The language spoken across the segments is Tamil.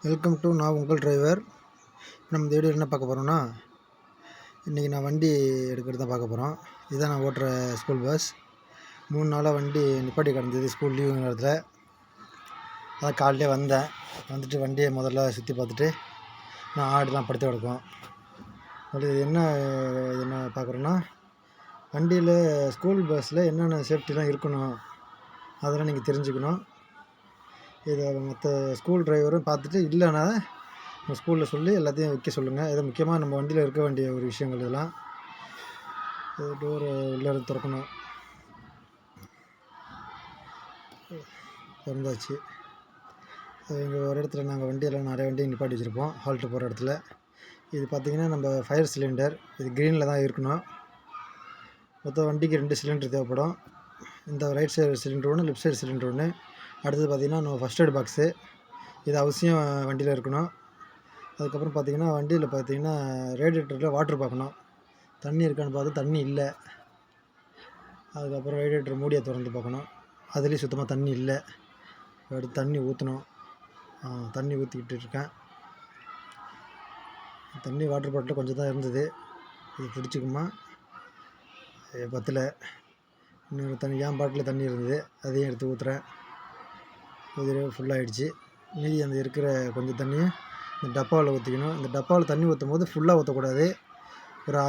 வெல்கம் டு நான் உங்கள் டிரைவர். நம்ம இந்த வீடியோ என்ன பார்க்க போகிறோம்னா, இன்றைக்கி நான் வண்டி எடுக்கிறது தான் பார்க்க போகிறோம். இதுதான் நான் ஓட்டுற ஸ்கூல் பஸ். 3 நாளாக வண்டி நிப்பாட்டி கிடந்தது ஸ்கூல் லீவு நேரத்தில். அதான் காலையிலே வந்துட்டு வண்டியை முதல்ல சுற்றி பார்த்துட்டு நான் ஆடுலாம் படுத்து கிடக்கும். அது என்ன பார்க்குறோன்னா, வண்டியில் ஸ்கூல் பஸ்ஸில் என்னென்ன சேஃப்டிலாம் இருக்கணும் அதெல்லாம் நீங்கள் தெரிஞ்சுக்கணும். இதை மற்ற ஸ்கூல் டிரைவரும் பார்த்துட்டு இல்லைன்னா நம்ம ஸ்கூலில் சொல்லி எல்லாத்தையும் வைக்க சொல்லுங்கள். இது முக்கியமாக நம்ம வண்டியில் இருக்க வேண்டிய ஒரு விஷயங்கள் இதெல்லாம். டோரை உள்ளே திறக்கணும். திறந்தாச்சு. இங்கே ஒரு இடத்துல நாங்கள் வண்டியெல்லாம் நிறைய வண்டி நிப்பாட்டி வச்சுருப்போம் ஹால்ட்டு போகிற இடத்துல. இது பார்த்திங்கன்னா நம்ம ஃபயர் சிலிண்டர். இது க்ரீனில் தான் இருக்கணும். மொத்தம் வண்டிக்கு 2 சிலிண்டர் தேவைப்படும். இந்த ரைட் சைடு சிலிண்டர் ஒன்று, லெஃப்ட் சைடு சிலிண்டர் ஒன்று. அடுத்தது பார்த்திங்கன்னா நம்ம ஃபஸ்ட் எய்ட் பாக்ஸு. இது அவசியம் வண்டியில் இருக்கணும். அதுக்கப்புறம் பார்த்திங்கன்னா வண்டியில் பார்த்திங்கன்னா ரேடியேட்டரில் வாட்ரு பார்க்கணும். தண்ணி இருக்கான்னு பார்த்து தண்ணி இல்லை. அதுக்கப்புறம் ரேடியேட்டர் மூடியை திறந்து பார்க்கணும். அதுலேயும் சுத்தமாக தண்ணி இல்லை. அடுத்து தண்ணி ஊற்றணும். தண்ணி ஊற்றிக்கிட்டு இருக்கேன். தண்ணி வாட்டர் பாட்டில் கொஞ்சம் தான் இருந்தது. இது பிடிச்சிக்குமா பத்தில் இன்னொரு தண்ணி என் பாட்டில் தண்ணி இருந்தது, அதையும் எடுத்து ஊற்றுறேன். இது ஃபுல்லாகிடுச்சு. மீதி அந்த இருக்கிற கொஞ்சம் தண்ணியை இந்த டப்பாவில் ஊற்றிக்கணும். இந்த டப்பாவில் தண்ணி ஊற்றும் போது ஃபுல்லாக ஊற்றக்கூடாது. ஒரு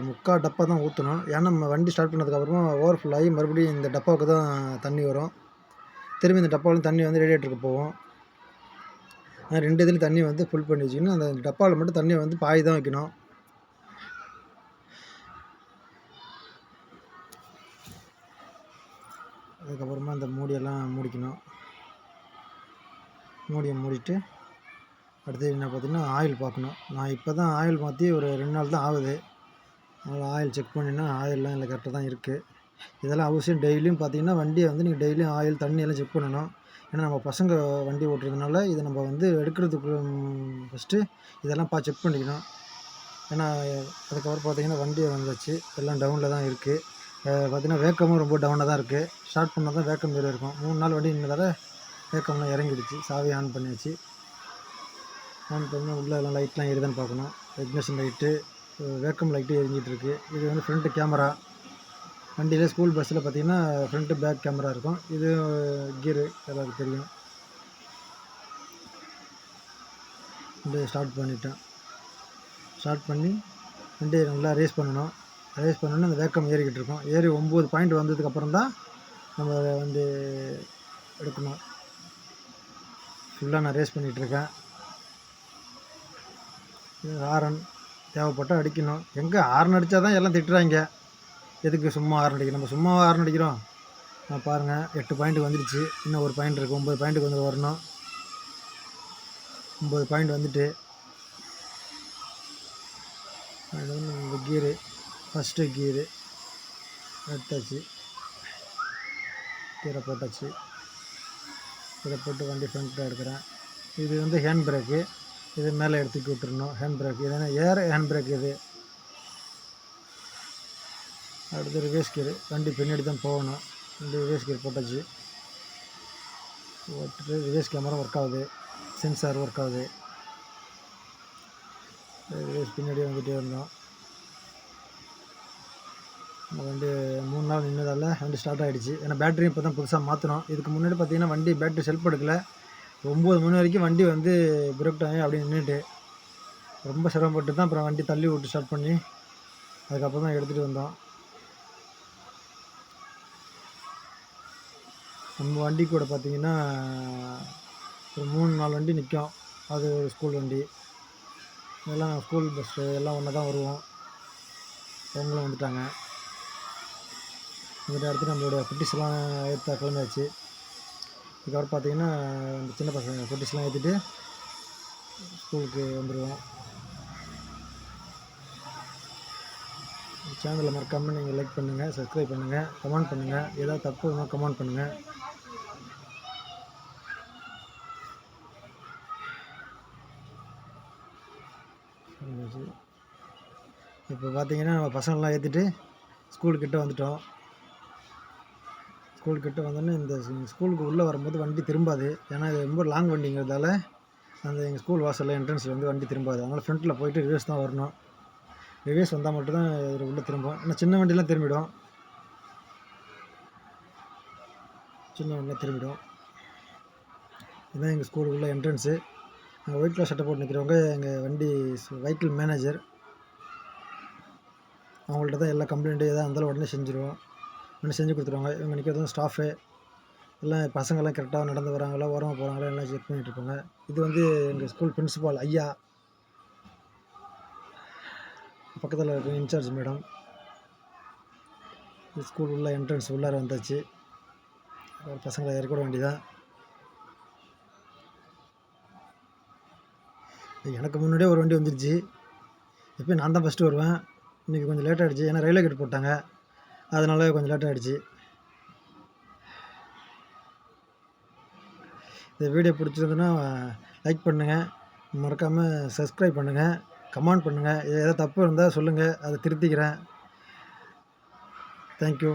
3/4 டப்பா தான் ஊற்றணும். ஏன்னா நம்ம வண்டி ஸ்டார்ட் பண்ணதுக்கப்புறமா ஓவர் ஃபுல்லாகி மறுபடியும் இந்த டப்பாவுக்கு தான் தண்ணி வரும். திரும்பி இந்த டப்பாவில் தண்ணி ரேடியேட்டருக்கு போகும். ஆனால் 2 இதுலேயும் தண்ணி ஃபுல் பண்ணி வச்சுக்கணும். அந்த டப்பாவில் மட்டும் தண்ணி பாய் தான் வைக்கணும். அதுக்கப்புறமா இந்த மூடியெல்லாம் மூடிக்கணும். மூடியை மூடிட்டு அடுத்து என்ன பார்த்திங்கன்னா ஆயில் பார்க்கணும். நான் இப்போ தான் ஆயில் மாற்றி ஒரு 2 நாள் தான் ஆகுது. அதனால் ஆயில் செக் பண்ணினா ஆயிலெலாம் இல்லை கரெக்டாக தான் இருக்குது. இதெல்லாம் அவசியம் டெய்லியும் பார்த்திங்கன்னா வண்டியை நீங்கள் டெய்லியும் ஆயில் தண்ணியெல்லாம் செக் பண்ணணும். ஏன்னா நம்ம பசங்க வண்டி ஓட்டுறதுனால இதை நம்ம எடுக்கிறதுக்கு ஃபஸ்ட்டு இதெல்லாம் செக் பண்ணிக்கணும். ஏன்னா அதுக்கப்புறம் பார்த்திங்கன்னா வண்டி வந்துச்சு எல்லாம் டவுனில் தான் இருக்குது. பார்த்திங்கன்னா வேக்கமும் ரொம்ப டவுனாக தான் இருக்குது. ஸ்டார்ட் பண்ணால் தான் வேக்கம் வேறு இருக்கும். 3 நாள் வண்டி நின்றதால வேக்கம்லாம் இறங்கிடுச்சு. சாவி ஆன் பண்ணியாச்சு. ஆன் பண்ணால் உள்ளே எல்லாம் லைட்லாம் எரியுதான்னு பார்க்கணும். இக்னிஷன் லைட்டு, வேக்கம் லைட்டு எரிஞ்சிட்ருக்கு. இது ஃப்ரண்ட்டு கேமரா. வண்டியில் ஸ்கூல் பஸ்ஸில் பார்த்திங்கன்னா ஃப்ரண்ட்டு பேக் கேமரா இருக்கும். இது கீரு எல்லாருக்கும் தெரியும். வண்டியை ஸ்டார்ட் பண்ணிட்டேன். ஸ்டார்ட் பண்ணி வண்டியை நல்லா ரேஸ் பண்ணணும். ரேஸ் பண்ணோன்னா அந்த வேக்கம் ஏறிக்கிட்டு இருக்கும். ஏறி 9 பாயிண்ட் வந்ததுக்கப்புறம் தான் நம்ம எடுக்கணும். ஃபுல்லாக நான் ரேஸ் பண்ணிகிட்ருக்கேன். ஹாரன் தேவைப்பட்டால் அடிக்கணும். எங்கே ஹாரன் அடித்தா தான் எல்லாம் திட்டுறாங்க. எதுக்கு சும்மா ஹாரன் அடிக்கணும்? நம்ம சும்மா ஹாரன் அடிக்கிறோம். நான் பாருங்கள் 8 பாயிண்ட்டுக்கு வந்துடுச்சு. இன்னும் ஒரு பாயிண்ட் இருக்குது. 9 பாயிண்ட்டுக்கு வரணும். 9 பாயிண்ட் வந்துட்டு இந்த கீரு ஃபஸ்ட்டு கீரு எடுத்தாச்சு. கீரை போட்டாச்சு. இதை போட்டு வண்டி ஃப்ரண்ட்டில் எடுக்கிறேன். இது ஹேண்ட் பிரேக்கு. இது மேலே எடுத்துக்கி விட்டுருணும். ஹேண்ட் பிரேக் இது ஏர் ஹேண்ட் பிரேக் இது. அடுத்து ரிவேஸ் கீர். வண்டி பின்னாடி தான் போகணும். வண்டி ரிவேஸ் கீர் போட்டாச்சு. போட்டுட்டு ரிவேஸ் கேமரா ஒர்க் ஆகுது. சென்சார் ஒர்க் ஆகுது. ரிவேஸ் பின்னாடியே வந்துகிட்டே இருந்தோம். வண்டி 3 நாள் நின்றதால வண்டி ஸ்டார்ட் ஆகிடுச்சு. ஏன்னா பேட்டரியும் இப்போ தான் புதுசாக மாற்றணும். இதுக்கு முன்னாடி பார்த்திங்கன்னா வண்டி பேட்டரி செல்ஃப் எடுக்கலை. 9 மணி வரைக்கும் வண்டி பிரேக் ஆகி அப்படியே நின்றுட்டு ரொம்ப சிரமப்பட்டு தான் அப்புறம் வண்டி தள்ளி விட்டு ஸ்டார்ட் பண்ணி அதுக்கப்புறம் தான் எடுத்துகிட்டு வந்தோம். நம்ம வண்டி கூட பார்த்திங்கன்னா ஒரு 3-4 வண்டி நிற்கும். அது ஒரு ஸ்கூல் வண்டி. இதெல்லாம் ஸ்கூல் பஸ்ஸு எல்லாம் ஒன்றா தான் வருவோம். அவங்களும் வந்துட்டாங்க. இந்த இடத்துல நம்மளுடைய குட்டிஸ்லாம் ஏற்ற கிளம்பியாச்சு. இதுக்கப்புறம் பார்த்திங்கன்னா இந்த சின்ன பசங்க குட்டிஸ்லாம் ஏற்றிட்டு ஸ்கூலுக்கு வந்துடுவோம். சேனலை மறக்காமல் நீங்கள் லைக் பண்ணுங்கள், சப்ஸ்கிரைப் பண்ணுங்கள், கமெண்ட் பண்ணுங்கள். ஏதாவது தப்பு இருந்தால் கமெண்ட் பண்ணுங்கள். இப்போ பார்த்திங்கன்னா நம்ம பசங்கள்லாம் ஏற்றிட்டு ஸ்கூலுக்கிட்ட வந்துட்டோம். ஸ்கூல்கிட்ட வந்தோடனே இந்த ஸ்கூலுக்கு உள்ளே வரும்போது வண்டி திரும்பாது. ஏன்னா இது ரொம்ப லாங் வண்டிங்கிறதால அந்த எங்கள் ஸ்கூல் வாசலில் என்ட்ரன்ஸில் வந்து வண்டி திரும்பாது. அதனால் ஃப்ரண்ட்டில் போயிட்டு ரிவர்ஸ் தான் வரணும். ரிவர்ஸ் வந்தால் மட்டும்தான் இது உள்ளே திரும்பும். ஏன்னா சின்ன வண்டிலாம் திரும்பிடும். சின்ன வண்டிலாம் திரும்பிடும். இதுதான் எங்கள் ஸ்கூலுக்குள்ள என்ட்ரன்ஸு. அங்கே ஒயிட் கலர் சட்டை போட்டு நிற்கிறவங்க எங்கள் வண்டி வெஹிக்கிள் மேனேஜர். அவங்கள்ட்ட தான் எல்லா கம்ப்ளைண்ட்டு எதாக இருந்தாலும் உடனே செஞ்சுருவோம். உடனே செஞ்சு கொடுத்துருவாங்க. இவங்க நிற்கிறது ஸ்டாஃபு. எல்லாம் பசங்கள்லாம் கரெக்டாக நடந்து வராங்களா, ஓரமாக போகிறாங்களா எல்லாம் செக் பண்ணிகிட்ருப்பாங்க. இது வந்து எங்கள் ஸ்கூல் பிரின்சிபால் ஐயா. பக்கத்தில் இருக்க இன்சார்ஜ் மேடம். ஸ்கூல் உள்ள என்ட்ரன்ஸ் உள்ளார வந்தாச்சு. பசங்களை இறக்க வேண்டியதான். எனக்கு முன்னாடியே ஒரு வண்டி வந்துருச்சு. எப்பயும் நான் தான் ஃபஸ்ட்டு வருவேன். இன்றைக்கி கொஞ்சம் லேட் ஆகிடுச்சு. ஏன்னா ரயில்வே கேட் போட்டாங்க. அதனால கொஞ்சம் லேட் ஆகிடுச்சு. இந்த வீடியோ பிடிச்சிருந்துன்னா லைக் பண்ணுங்கள். மறக்காமல் சப்ஸ்கிரைப் பண்ணுங்கள். கமெண்ட் பண்ணுங்கள். எதாவது தப்பு இருந்தால் சொல்லுங்கள். அதை திருத்திக்கிறேன். தேங்க்யூ.